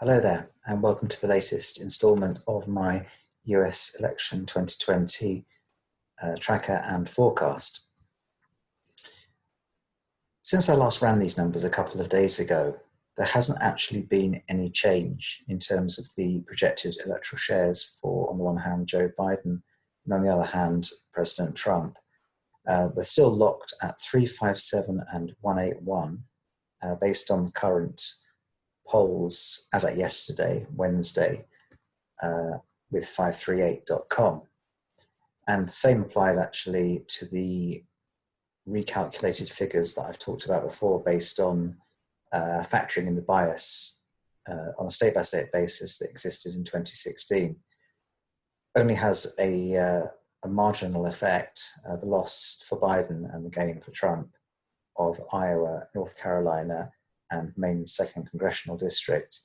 Hello there, and welcome to the latest instalment of my US election 2020 tracker and forecast. Since I last ran these numbers a couple of days ago, there hasn't actually been any change in terms of the projected electoral shares for, on the one hand, Joe Biden, and on the other hand, President Trump. They're still locked at 357 and 181 based on current polls as at yesterday, Wednesday, with 538.com. And the same applies actually to the recalculated figures that I've talked about before based on factoring in the bias on a state-by-state basis that existed in 2016. Only has a marginal effect, the loss for Biden and the gain for Trump of Iowa, North Carolina, and Maine's 2nd Congressional District.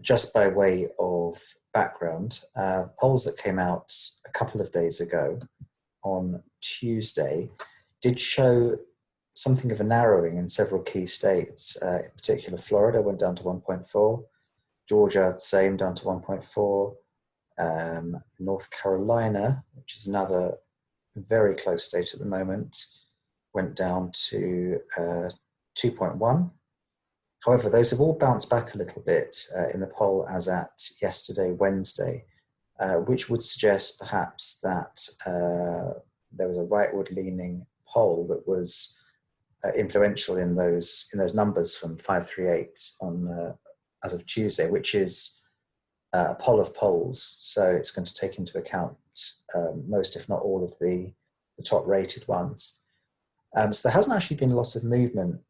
Just by way of background, polls that came out a couple of days ago on Tuesday did show something of a narrowing in several key states. In particular, Florida went down to 1.4, Georgia the same, down to 1.4, North Carolina, which is another very close state at the moment, went down to 2.1. However, those have all bounced back a little bit in the poll as at yesterday, Wednesday, which would suggest perhaps that there was a rightward-leaning poll that was influential in those numbers from 538 on as of Tuesday, which is a poll of polls. So it's going to take into account most, if not all, of the top-rated ones. So there hasn't actually been a lot of movement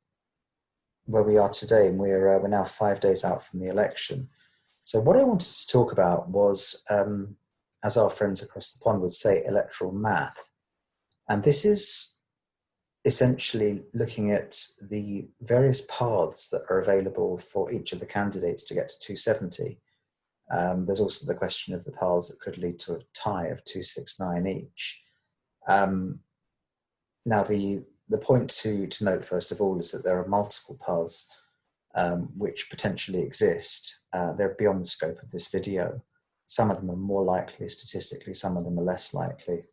where we are today, and we're now 5 days out from the election. So what I wanted to talk about was, as our friends across the pond would say, electoral math. And this is essentially looking at the various paths that are available for each of the candidates to get to 270. There's also the question of the paths that could lead to a tie of 269 each. Now, the point to note, first of all, is that there are multiple paths which potentially exist. They're beyond the scope of this video. Some of them are more likely statistically, some of them are less likely.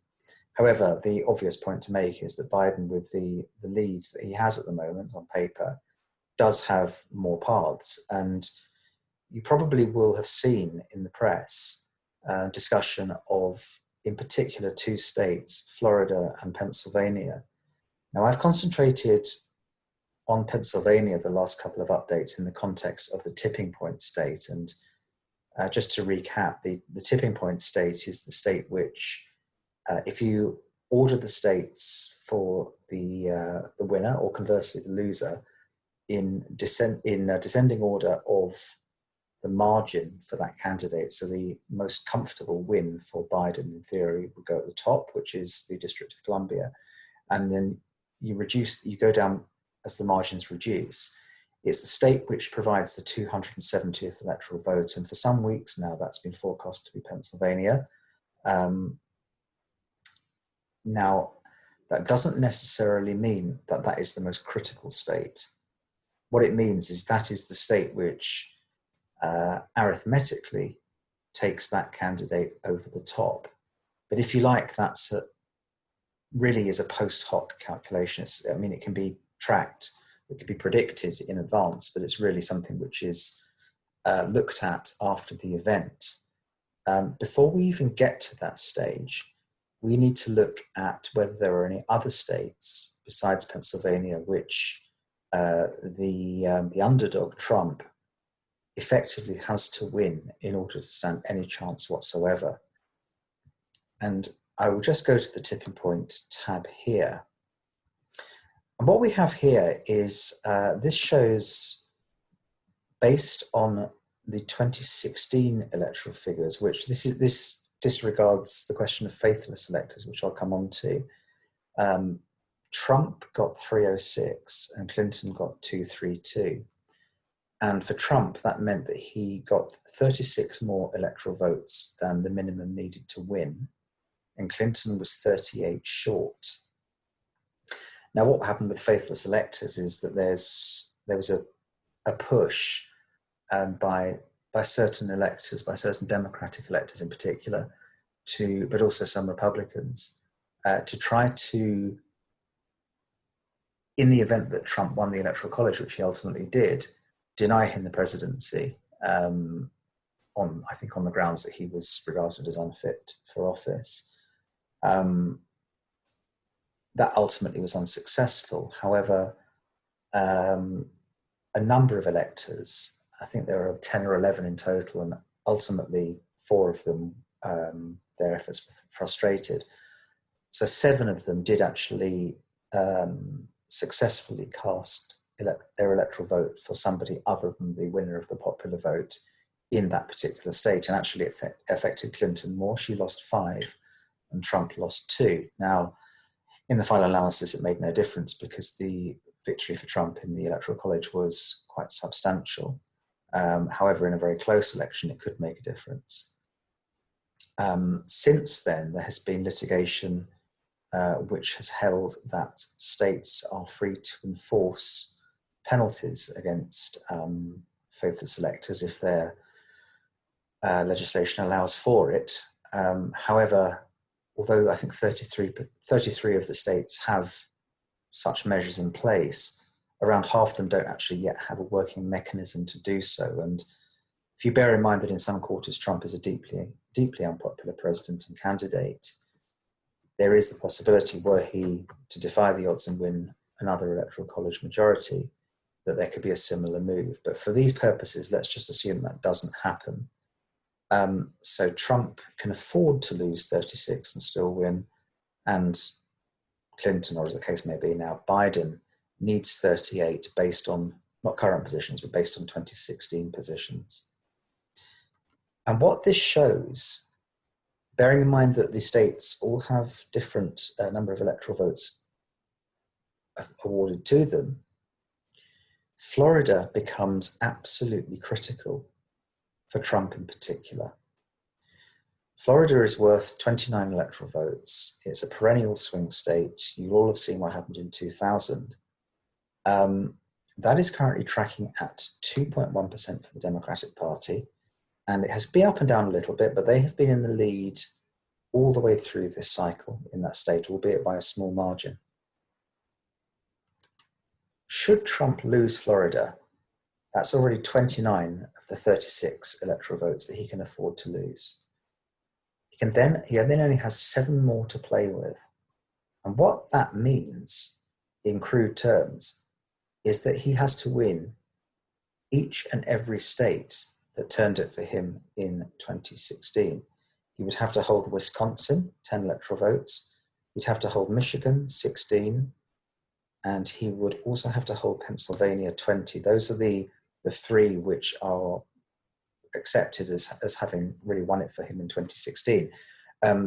However, the obvious point to make is that Biden, with the lead that he has at the moment on paper, does have more paths. And you probably will have seen in the press discussion of, in particular, two states, Florida and Pennsylvania. Now, I've concentrated on Pennsylvania the last couple of updates in the context of the tipping point state. And just to recap, the tipping point state is the state which, if you order the states for the winner, or conversely the loser, in descending order of the margin for that candidate, so the most comfortable win for Biden, in theory, would go at the top, which is the District of Columbia, and then you go down as the margins reduce. It's the state which provides the 270th electoral vote, and for some weeks now that's been forecast to be Pennsylvania. Now, that doesn't necessarily mean that that is the most critical state. What it means is that is the state which arithmetically takes that candidate over the top. But if you like, that's really is a post hoc calculation. It can be tracked, it can be predicted in advance, but it's really something which is looked at after the event. Before we even get to that stage, we need to look at whether there are any other states besides Pennsylvania which the underdog Trump effectively has to win in order to stand any chance whatsoever. And I will just go to the tipping point tab here. And what we have here is, this shows, based on the 2016 electoral figures, which this disregards the question of faithless electors, which I'll come on to. Trump got 306 and Clinton got 232. And for Trump, that meant that he got 36 more electoral votes than the minimum needed to win. And Clinton was 38 short. Now, what happened with faithless electors is that there was a push by certain electors, by certain Democratic electors in particular, but also some Republicans, to try to, in the event that Trump won the Electoral College, which he ultimately did, deny him the presidency, I think on the grounds that he was regarded as unfit for office. That ultimately was unsuccessful. However, a number of electors, I think there are 10 or 11 in total, and ultimately 4 of them, their efforts were frustrated. So 7 of them did actually successfully cast their electoral vote for somebody other than the winner of the popular vote in that particular state, and actually it affected Clinton more. She lost 5 and Trump lost 2. Now, in the final analysis, it made no difference because the victory for Trump in the Electoral College was quite substantial. However, in a very close election, it could make a difference. Since then, there has been litigation which has held that states are free to enforce penalties against faithless electors if their legislation allows for it. However, although I think 33 of the states have such measures in place, around half of them don't actually yet have a working mechanism to do so. And if you bear in mind that in some quarters Trump is a deeply unpopular president and candidate, there is the possibility, were he to defy the odds and win another electoral college majority, that there could be a similar move. But for these purposes, let's just assume that doesn't happen. So Trump can afford to lose 36 and still win, and Clinton, or as the case may be now, Biden, needs 38 based on not current positions, but based on 2016 positions. And what this shows, bearing in mind that the states all have different number of electoral votes awarded to them, Florida becomes absolutely critical for Trump in particular. Florida is worth 29 electoral votes. It's a perennial swing state. You all have seen what happened in 2000. That is currently tracking at 2.1% for the Democratic Party. And it has been up and down a little bit, but they have been in the lead all the way through this cycle in that state, albeit by a small margin. Should Trump lose Florida, that's already 29 of the 36 electoral votes that he can afford to lose. He then only has 7 more to play with. And what that means, in crude terms, is that he has to win each and every state that turned it for him in 2016. He would have to hold Wisconsin, 10 electoral votes. He'd have to hold Michigan, 16. And he would also have to hold Pennsylvania, 20. Those are the 3 which are accepted as having really won it for him in 2016.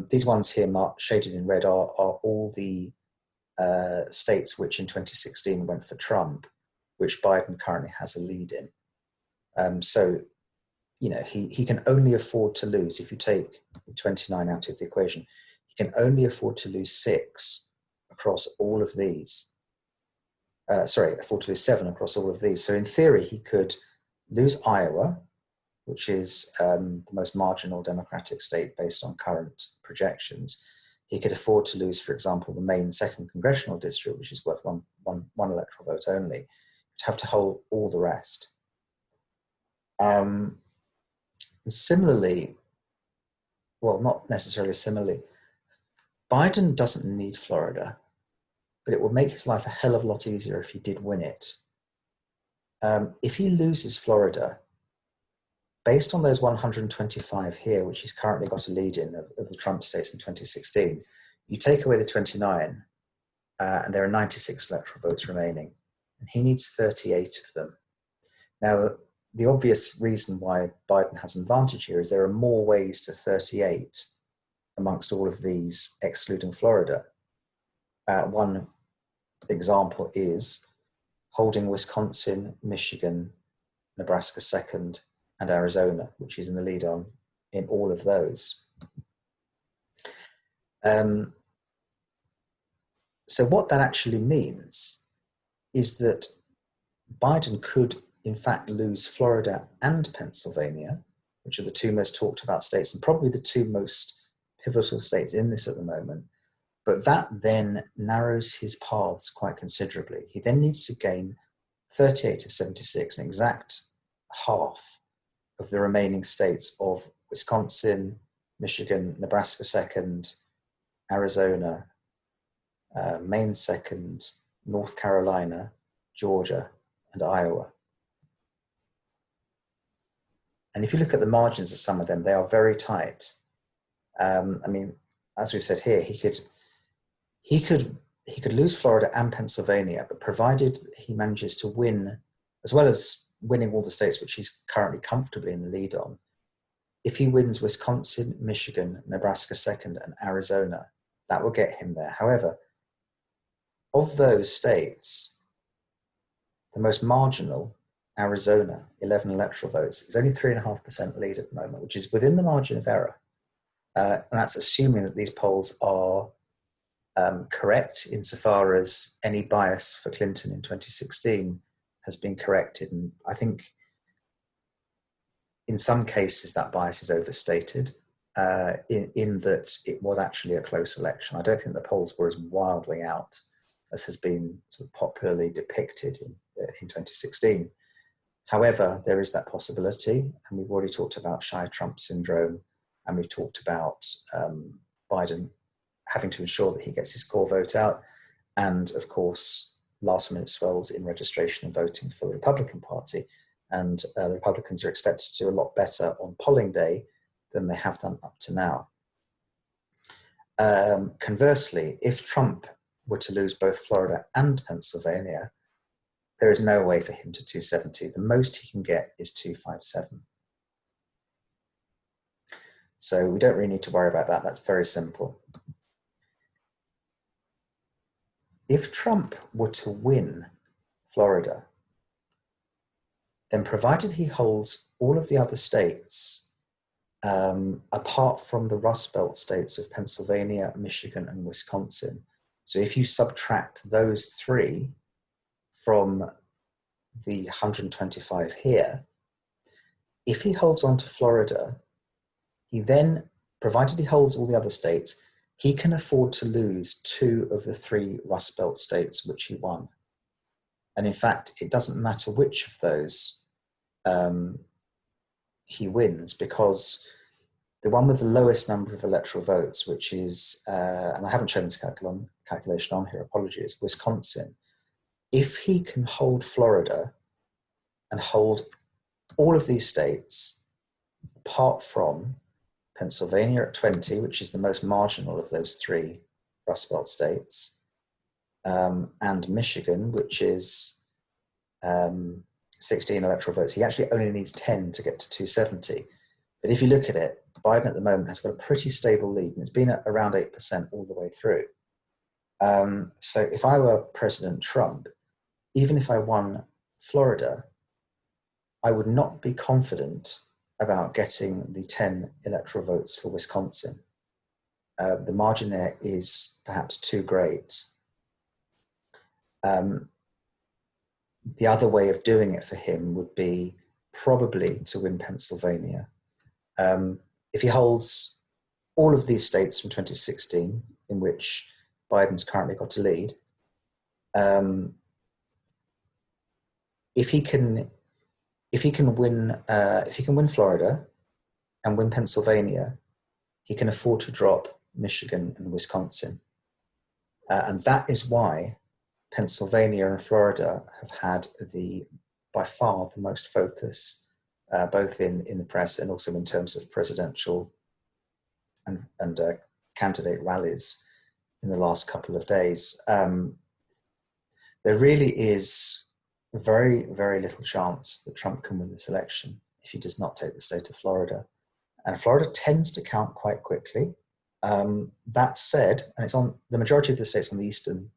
These ones here shaded in red are all the states which in 2016 went for Trump, which Biden currently has a lead in. So, you know, he can only afford to lose, if you take 29 out of the equation, he can only afford to lose 6 across all of these. Afford to lose 7 across all of these. So in theory, he could lose Iowa, which is the most marginal Democratic state based on current projections. He could afford to lose, for example, the Maine 2nd Congressional District, which is worth one electoral vote only. He'd have to hold all the rest. And similarly, well, not necessarily similarly, Biden doesn't need Florida, but it would make his life a hell of a lot easier if he did win it. If he loses Florida, based on those 125 here, which he's currently got a lead in of the Trump states in 2016, you take away the 29, and there are 96 electoral votes remaining, and he needs 38 of them. Now, the obvious reason why Biden has an advantage here is there are more ways to 38 amongst all of these, excluding Florida. One example is holding Wisconsin, Michigan, Nebraska 2nd, and Arizona, which is in the lead on in all of those. So what that actually means is that Biden could in fact lose Florida and Pennsylvania, which are the two most talked about states and probably the two most pivotal states in this at the moment. But that then narrows his paths quite considerably. He then needs to gain 38 of 76, an exact half of the remaining states of Wisconsin, Michigan, Nebraska second, Arizona, Maine second, North Carolina, Georgia, and Iowa. And if you look at the margins of some of them, they are very tight. I mean, as we've said here, he could lose Florida and Pennsylvania, but provided he manages to win, as well as winning all the states which he's currently comfortably in the lead on, if he wins Wisconsin, Michigan, Nebraska second, and Arizona, that will get him there. However, of those states, the most marginal, Arizona, 11 electoral votes, is only 3.5% lead at the moment, which is within the margin of error. And that's assuming that these polls are correct insofar as any bias for Clinton in 2016 has been corrected. And I think in some cases that bias is overstated in that it was actually a close election. I don't think the polls were as wildly out as has been sort of popularly depicted in 2016. However, there is that possibility, and we've already talked about shy Trump syndrome, and we've talked about Biden having to ensure that he gets his core vote out, and of course, last-minute swells in registration and voting for the Republican Party. And the Republicans are expected to do a lot better on polling day than they have done up to now. Conversely, if Trump were to lose both Florida and Pennsylvania, there is no way for him to 270. The most he can get is 257. So we don't really need to worry about that. That's very simple. If Trump were to win Florida, then provided he holds all of the other states, apart from the Rust Belt states of Pennsylvania, Michigan, and Wisconsin. So if you subtract those three from the 125 here, if he holds on to Florida, he then, provided he holds all the other states, he can afford to lose 2 of the 3 Rust Belt states which he won. And in fact, it doesn't matter which of those he wins, because the one with the lowest number of electoral votes, which is, and I haven't shown this calculation on here, apologies, Wisconsin, if he can hold Florida and hold all of these states, apart from Pennsylvania at 20, which is the most marginal of those 3 Rust Belt states, and Michigan, which is 16 electoral votes. He actually only needs 10 to get to 270. But if you look at it, Biden at the moment has got a pretty stable lead, and it's been at around 8% all the way through. So if I were President Trump, even if I won Florida, I would not be confident about getting the 10 electoral votes for Wisconsin. The margin there is perhaps too great. The other way of doing it for him would be probably to win Pennsylvania. If he holds all of these states from 2016, in which Biden's currently got a lead, if he can win Florida and win Pennsylvania, he can afford to drop Michigan and Wisconsin, and that is why Pennsylvania and Florida have had by far the most focus, both in the press and also in terms of presidential and candidate rallies in the last couple of days. There really is very, very little chance that Trump can win this election if he does not take the state of Florida. And Florida tends to count quite quickly. That said, and it's on the majority of the states on the eastern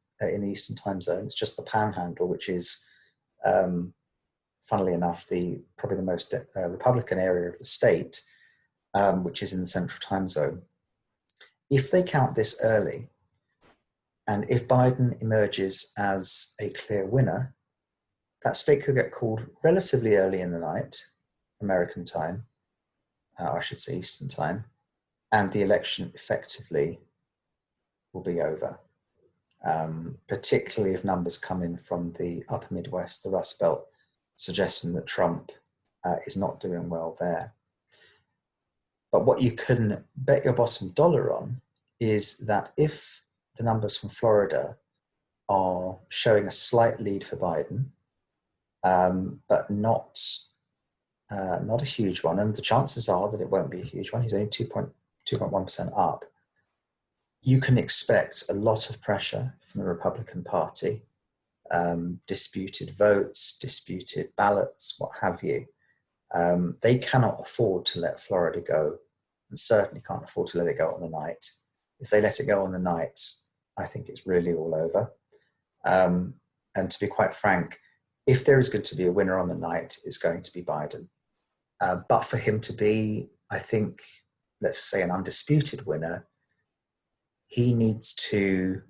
time zone. It's just the Panhandle, which is, funnily enough, probably the most Republican area of the state, which is in the central time zone. If they count this early, and if Biden emerges as a clear winner, that state could get called relatively early in the night, American time, I should say Eastern time, and the election effectively will be over. Particularly if numbers come in from the upper Midwest, the Rust Belt, suggesting that Trump is not doing well there. But what you can bet your bottom dollar on is that if the numbers from Florida are showing a slight lead for Biden, but not a huge one, and the chances are that it won't be a huge one. He's only 2.1% up. You can expect a lot of pressure from the Republican Party, disputed votes, disputed ballots, what have you. They cannot afford to let Florida go, and certainly can't afford to let it go on the night. If they let it go on the night, I think it's really all over. And to be quite frank, if there is going to be a winner on the night, it's going to be Biden. But for him to be, I think, let's say an undisputed winner, he needs to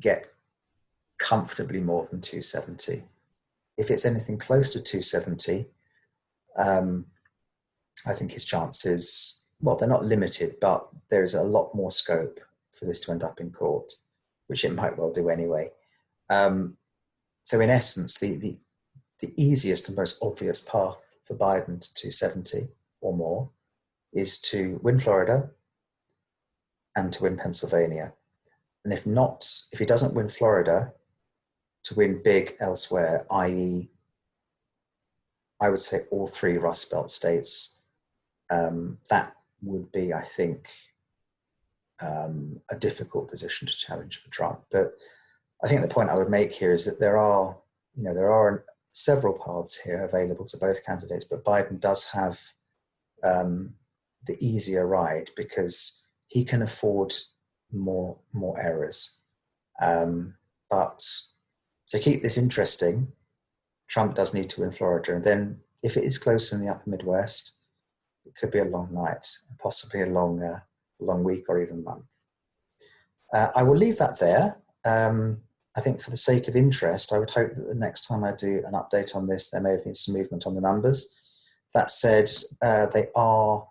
get comfortably more than 270. If it's anything close to 270, I think his chances, well, they're not limited, but there is a lot more scope for this to end up in court, which it might well do anyway. So in essence, the easiest and most obvious path for Biden to 270 or more is to win Florida and to win Pennsylvania. And if he doesn't win Florida, to win big elsewhere, i.e., I would say all three Rust Belt states, that would be, I think, a difficult position to challenge for Trump. But I think the point I would make here is that there are several paths here available to both candidates, but Biden does have the easier ride because he can afford more errors. But to keep this interesting, Trump does need to win Florida. And then if it is close in the upper Midwest, it could be a long night, possibly a long week or even month. I will leave that there. I think for the sake of interest, I would hope that the next time I do an update on this, there may have been some movement on the numbers. That said, they are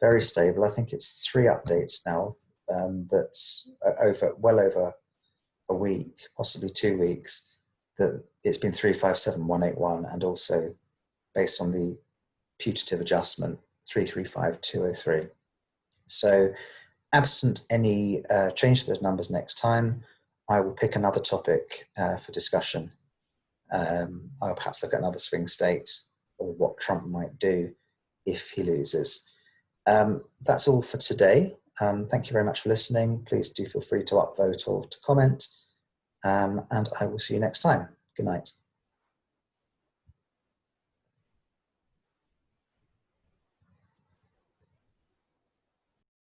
very stable. I think it's 3 updates now that's well over a week, possibly 2 weeks, that it's been 357,181, and also based on the putative adjustment, 335,203. So absent any change to those numbers next time, I will pick another topic for discussion. I'll perhaps look at another swing state or what Trump might do if he loses. That's all for today. Thank you very much for listening. Please do feel free to upvote or to comment. And I will see you next time. Good night.